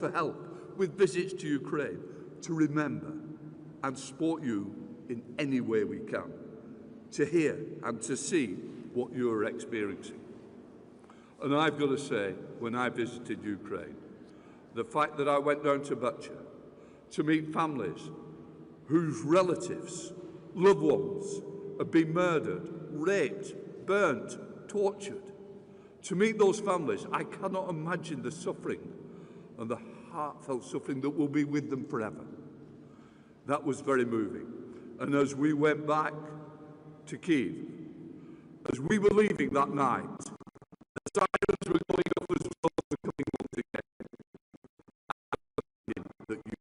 for help with visits to Ukraine, to remember and support you in any way we can, to hear and to see what you're experiencing. And I've got to say, when I visited Ukraine, the fact that I went down to Bucha to meet families whose relatives, loved ones, have been murdered, raped, burnt, tortured, to meet those families, I cannot imagine the suffering and the heartfelt suffering that will be with them forever. That was very moving. And as we went back to Kyiv, as we were leaving that night, the sirens were going up as well as coming once again. That you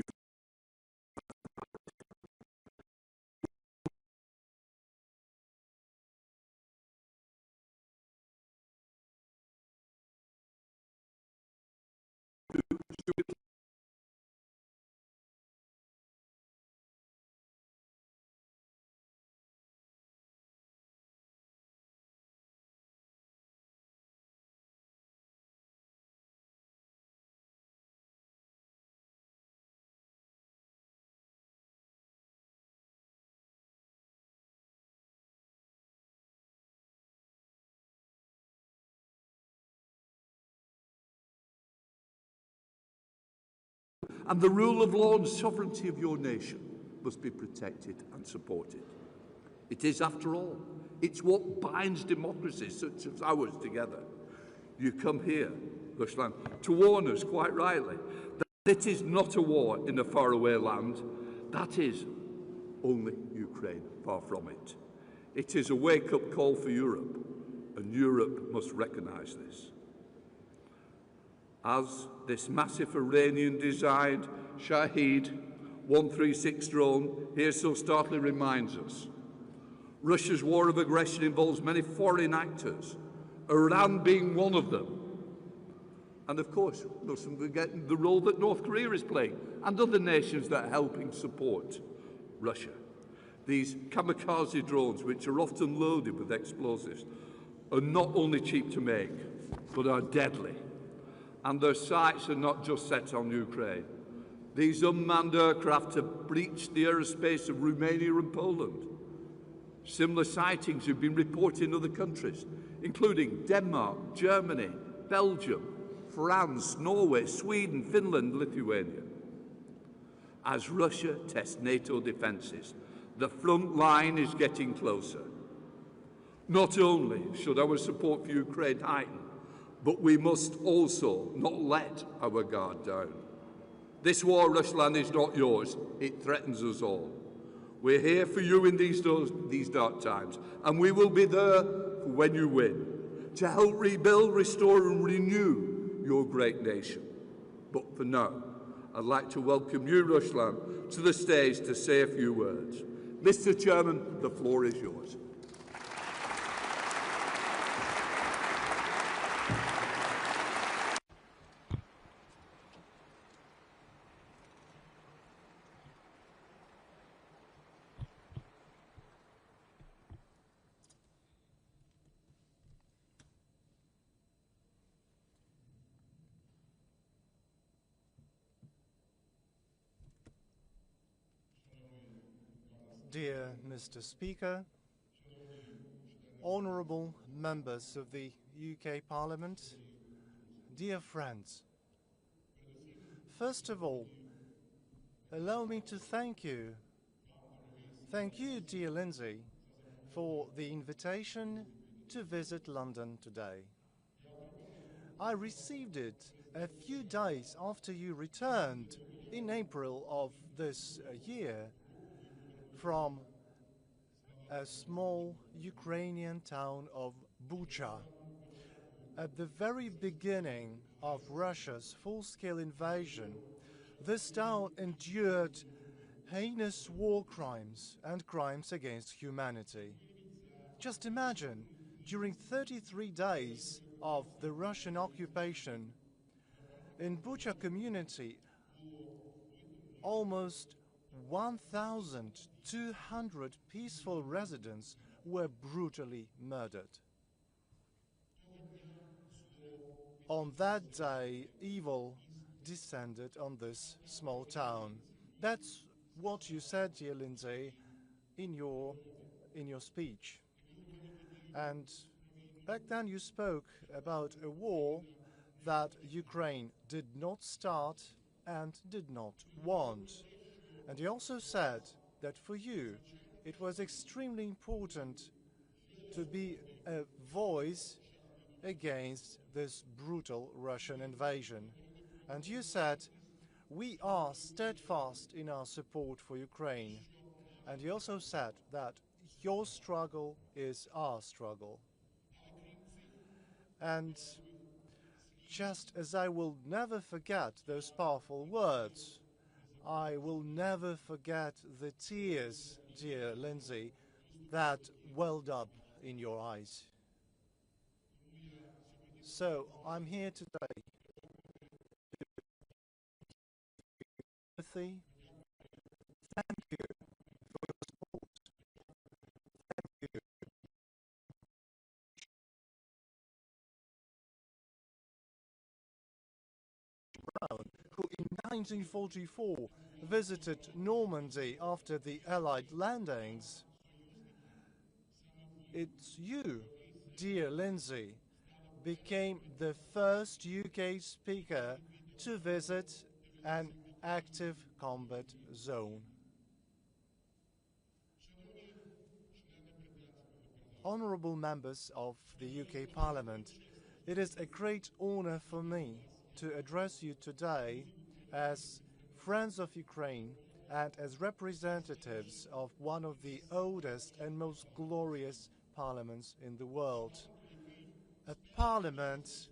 and the rule of law and sovereignty of your nation must be protected and supported. It is, after all, it's what binds democracies such as ours together. You come here, Ruslan, to warn us, quite rightly, that it is not a war in a faraway land. That is only Ukraine, far from it. It is a wake-up call for Europe, and Europe must recognise this. As this massive Iranian-designed Shahed 136 drone here so startlingly reminds us, Russia's war of aggression involves many foreign actors, Iran being one of them. And of course, mustn't forget the role that North Korea is playing and other nations that are helping support Russia. These kamikaze drones, which are often loaded with explosives, are not only cheap to make, but are deadly. And their sights are not just set on Ukraine. These unmanned aircraft have breached the airspace of Romania and Poland. Similar sightings have been reported in other countries, including Denmark, Germany, Belgium, France, Norway, Sweden, Finland, Lithuania. As Russia tests NATO defences, the front line is getting closer. Not only should our support for Ukraine heighten, but we must also not let our guard down. This war, Ruslan, is not yours. It threatens us all. We're here for you in these dark times, and we will be there when you win, to help rebuild, restore and renew your great nation. But for now, I'd like to welcome you, Ruslan, to the stage to say a few words. Mr. Chairman, the floor is yours. Dear Mr. Speaker, honourable members of the UK Parliament, dear friends, first of all, allow me to thank you, dear Lindsay, for the invitation to visit London today. I received it a few days after you returned in April of this year from a small Ukrainian town of Bucha. At the very beginning of Russia's full-scale invasion, this town endured heinous war crimes and crimes against humanity. Just imagine, during 33 days of the Russian occupation, in Bucha community, almost 1,200 peaceful residents were brutally murdered. On that day, evil descended on this small town. That's what you said, dear Lindsay, in your speech. And back then you spoke about a war that Ukraine did not start and did not want. And you also said that for you it was extremely important to be a voice against this brutal Russian invasion. And you said, we are steadfast in our support for Ukraine. And you also said that your struggle is our struggle. And just as I will never forget those powerful words, I will never forget the tears, dear Lindsay, that welled up in your eyes. So I'm here today. Thank you for your support. Thank you. Brown, who in 1944 visited Normandy after the Allied landings. It's you, dear Lindsay, became the first UK speaker to visit an active combat zone. Honourable members of the UK Parliament, it is a great honour for me to address you today as friends of Ukraine and as representatives of one of the oldest and most glorious parliaments in the world. A parliament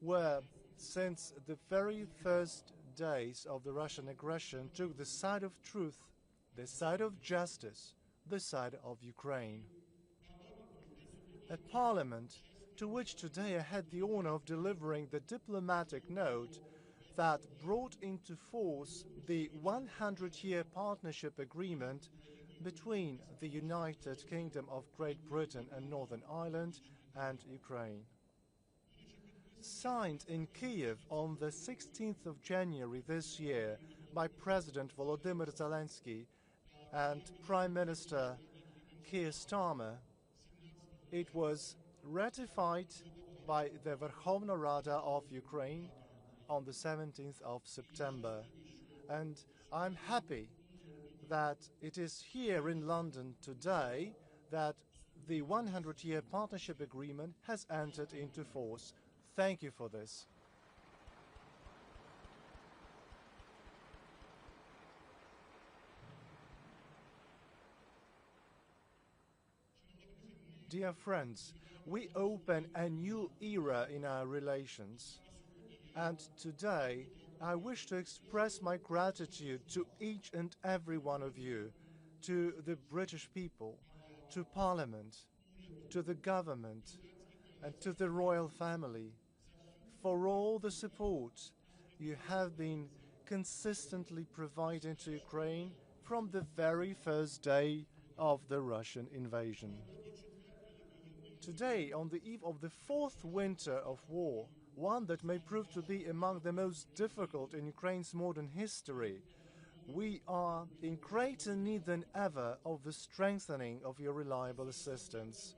where, since the very first days of the Russian aggression, took the side of truth, the side of justice, the side of Ukraine. A parliament to which today I had the honor of delivering the diplomatic note that brought into force the 100-year partnership agreement between the United Kingdom of Great Britain and Northern Ireland and Ukraine. Signed in Kiev on the 16th of January this year by President Volodymyr Zelensky and Prime Minister Keir Starmer, it was ratified by the Verkhovna Rada of Ukraine on the 17th of September. And I'm happy that it is here in London today that the 100-year partnership agreement has entered into force. Thank you for this. Dear friends, we open a new era in our relations. And today, I wish to express my gratitude to each and every one of you, to the British people, to Parliament, to the government, and to the royal family, for all the support you have been consistently providing to Ukraine from the very first day of the Russian invasion. Today, on the eve of the fourth winter of war, one that may prove to be among the most difficult in Ukraine's modern history, we are in greater need than ever of the strengthening of your reliable assistance.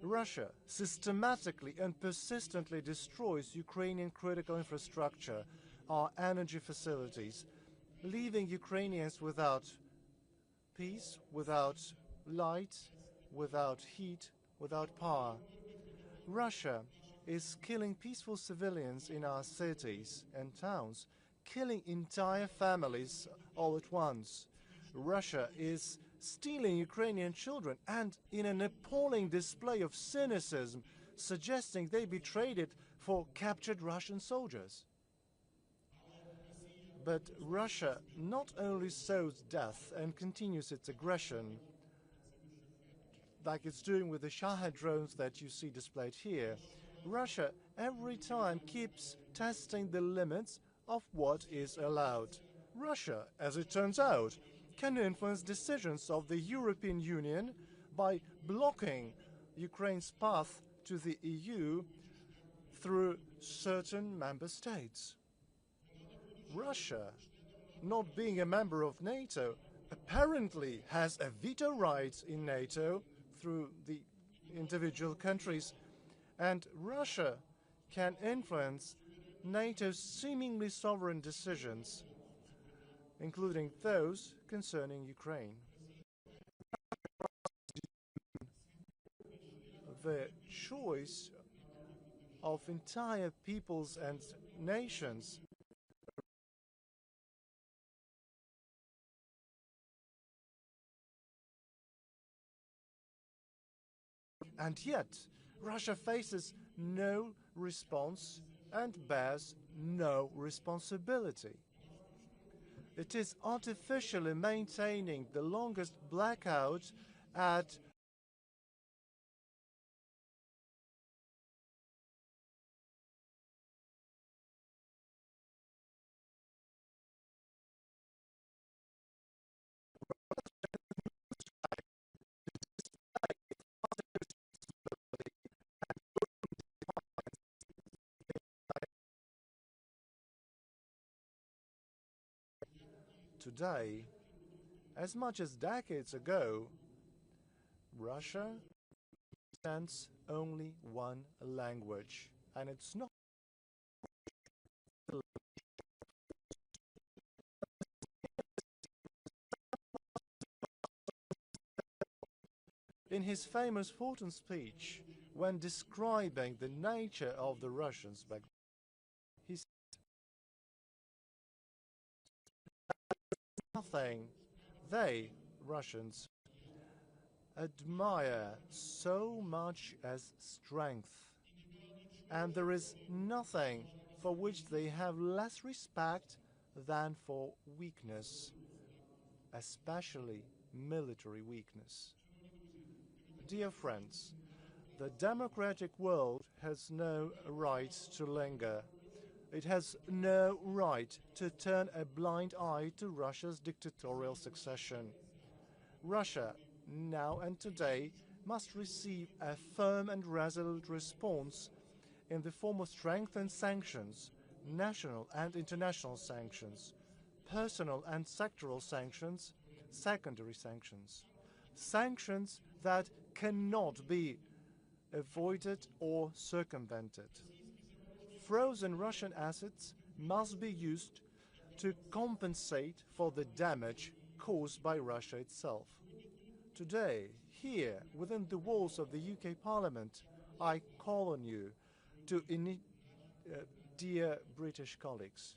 Russia systematically and persistently destroys Ukrainian critical infrastructure, our energy facilities, leaving Ukrainians without peace, without light, without heat, without power. Russia is killing peaceful civilians in our cities and towns, killing entire families all at once. Russia is stealing Ukrainian children and, in an appalling display of cynicism, suggesting they be traded for captured Russian soldiers. But Russia not only sows death and continues its aggression, like it's doing with the Shahed drones that you see displayed here, Russia every time keeps testing the limits of what is allowed. Russia, as it turns out, can influence decisions of the European Union by blocking Ukraine's path to the EU through certain member states. Russia, not being a member of NATO, apparently has a veto right in NATO through the individual countries, and Russia can influence NATO's seemingly sovereign decisions, including those concerning Ukraine. The choice of entire peoples and nations and yet Russia faces no response and bears no responsibility. It is artificially maintaining the longest blackout at today. As much as decades ago, Russia understands only one language, and it's not in his famous Fortin speech, when describing the nature of the Russians back then, he said nothing they, Russians, admire so much as strength, and there is nothing for which they have less respect than for weakness, especially military weakness. Dear friends, the democratic world has no right to linger. It has no right to turn a blind eye to Russia's dictatorial succession. Russia, now and today, must receive a firm and resolute response in the form of strengthened sanctions, national and international sanctions, personal and sectoral sanctions, secondary sanctions, sanctions that cannot be avoided or circumvented. Frozen Russian assets must be used to compensate for the damage caused by Russia itself. Today, here, within the walls of the UK Parliament, I call on you to, dear British colleagues,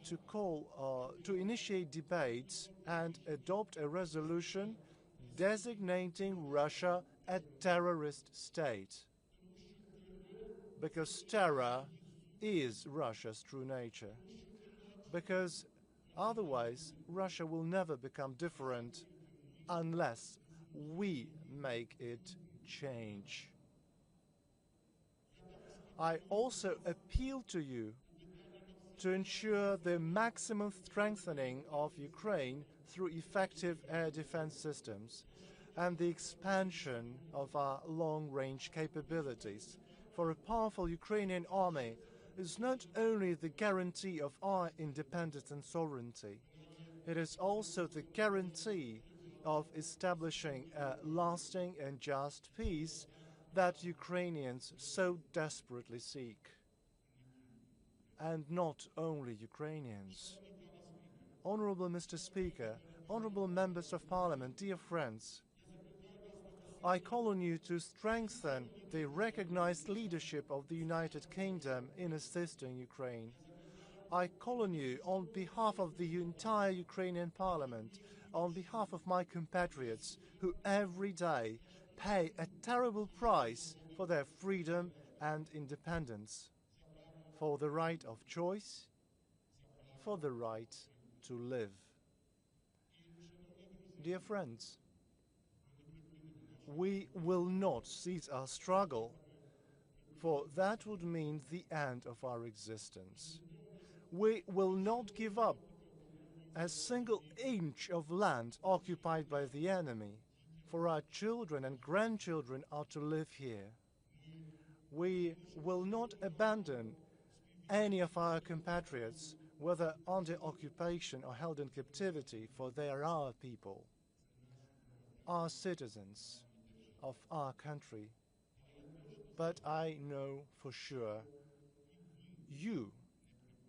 to initiate debates and adopt a resolution designating Russia a terrorist state. Because terror is Russia's true nature. Because otherwise, Russia will never become different unless we make it change. I also appeal to you to ensure the maximum strengthening of Ukraine through effective air defense systems and the expansion of our long-range capabilities. For a powerful Ukrainian army is not only the guarantee of our independence and sovereignty, it is also the guarantee of establishing a lasting and just peace that Ukrainians so desperately seek. And not only Ukrainians. Honorable Mr. Speaker, honorable members of Parliament, dear friends, I call on you to strengthen the recognized leadership of the United Kingdom in assisting Ukraine. I call on you on behalf of the entire Ukrainian Parliament, on behalf of my compatriots who every day pay a terrible price for their freedom and independence, for the right of choice, for the right to live. Dear friends, we will not cease our struggle, for that would mean the end of our existence. We will not give up a single inch of land occupied by the enemy, for our children and grandchildren are to live here. We will not abandon any of our compatriots whether under occupation or held in captivity, for they are our people, our citizens of our country. But I know for sure you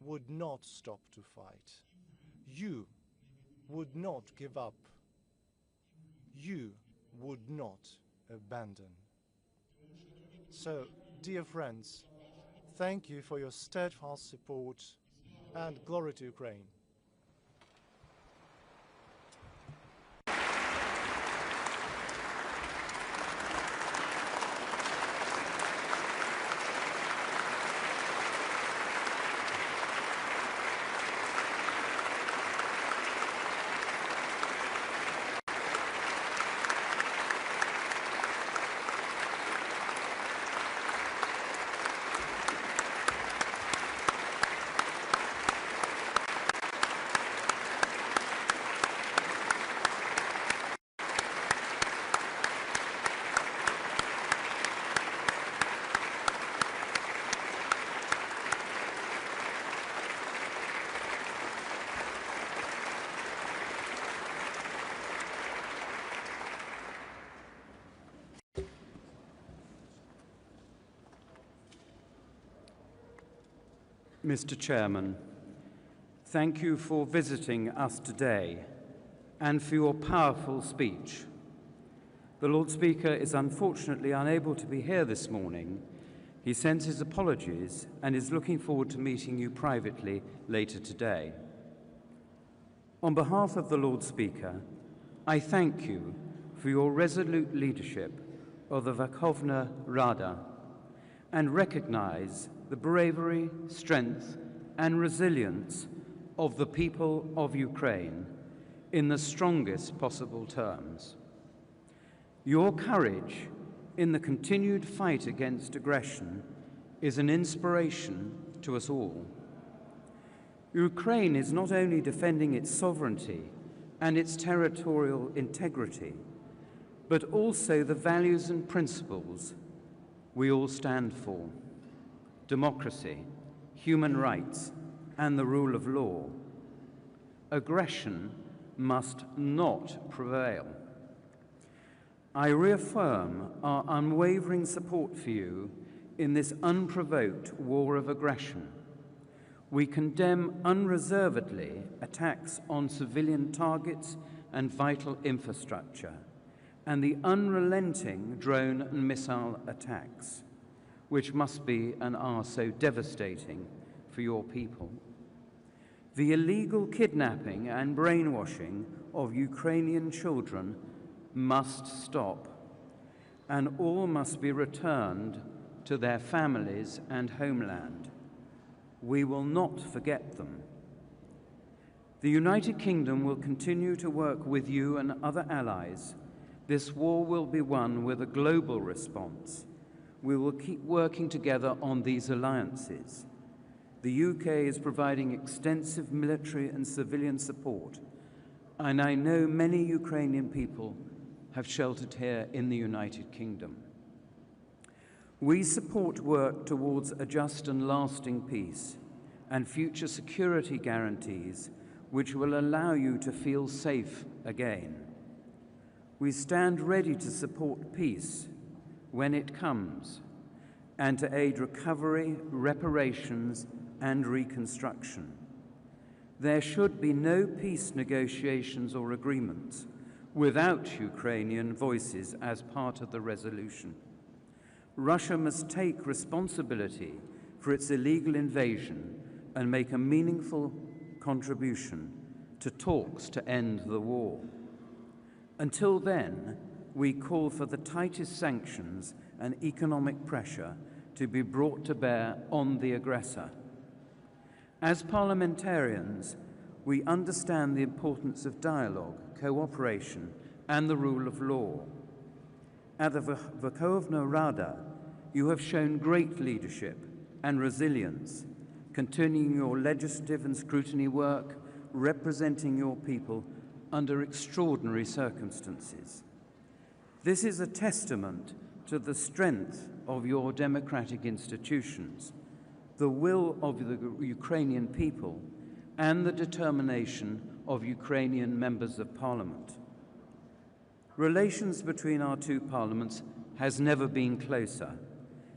would not stop to fight. You would not give up. You would not abandon. So, dear friends, thank you for your steadfast support, and glory to Ukraine. Mr. Chairman, thank you for visiting us today and for your powerful speech. The Lord Speaker is unfortunately unable to be here this morning. He sends his apologies and is looking forward to meeting you privately later today. On behalf of the Lord Speaker, I thank you for your resolute leadership of the Verkhovna Rada and recognize the bravery, strength, and resilience of the people of Ukraine in the strongest possible terms. Your courage in the continued fight against aggression is an inspiration to us all. Ukraine is not only defending its sovereignty and its territorial integrity, but also the values and principles we all stand for: democracy, human rights, and the rule of law. Aggression must not prevail. I reaffirm our unwavering support for you in this unprovoked war of aggression. We condemn unreservedly attacks on civilian targets and vital infrastructure, and the unrelenting drone and missile attacks, which must be and are so devastating for your people. The illegal kidnapping and brainwashing of Ukrainian children must stop, and all must be returned to their families and homeland. We will not forget them. The United Kingdom will continue to work with you and other allies. This war will be won with a global response. We will keep working together on these alliances. The UK is providing extensive military and civilian support, and I know many Ukrainian people have sheltered here in the United Kingdom. We support work towards a just and lasting peace and future security guarantees which will allow you to feel safe again. We stand ready to support peace when it comes, and to aid recovery, reparations, and reconstruction. There should be no peace negotiations or agreements without Ukrainian voices as part of the resolution. Russia must take responsibility for its illegal invasion and make a meaningful contribution to talks to end the war. Until then, we call for the tightest sanctions and economic pressure to be brought to bear on the aggressor. As parliamentarians, we understand the importance of dialogue, cooperation, and the rule of law. At the Verkhovna Rada, you have shown great leadership and resilience, continuing your legislative and scrutiny work, representing your people under extraordinary circumstances. This is a testament to the strength of your democratic institutions, the will of the Ukrainian people, and the determination of Ukrainian members of parliament. Relations between our two parliaments has never been closer.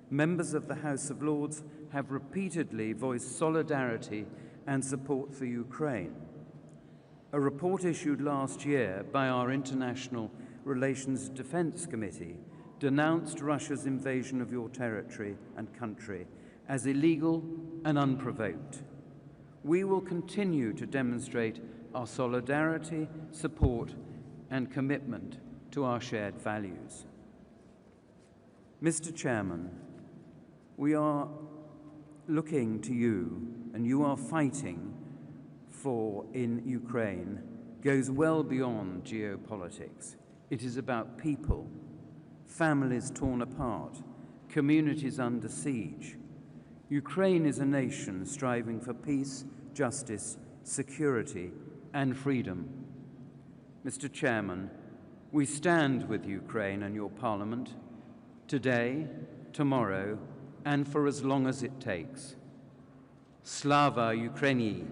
Members of the House of Lords have repeatedly voiced solidarity and support for Ukraine. A report issued last year by our International Relations Defence Committee denounced Russia's invasion of your territory and country as illegal and unprovoked. We will continue to demonstrate our solidarity, support, and commitment to our shared values. Mr. Chairman, we are looking to you, and you are fighting for in Ukraine goes well beyond geopolitics. It is about people, families torn apart, communities under siege. Ukraine is a nation striving for peace, justice, security, and freedom. Mr. Chairman, we stand with Ukraine and your Parliament today, tomorrow, and for as long as it takes. Slava Ukraini!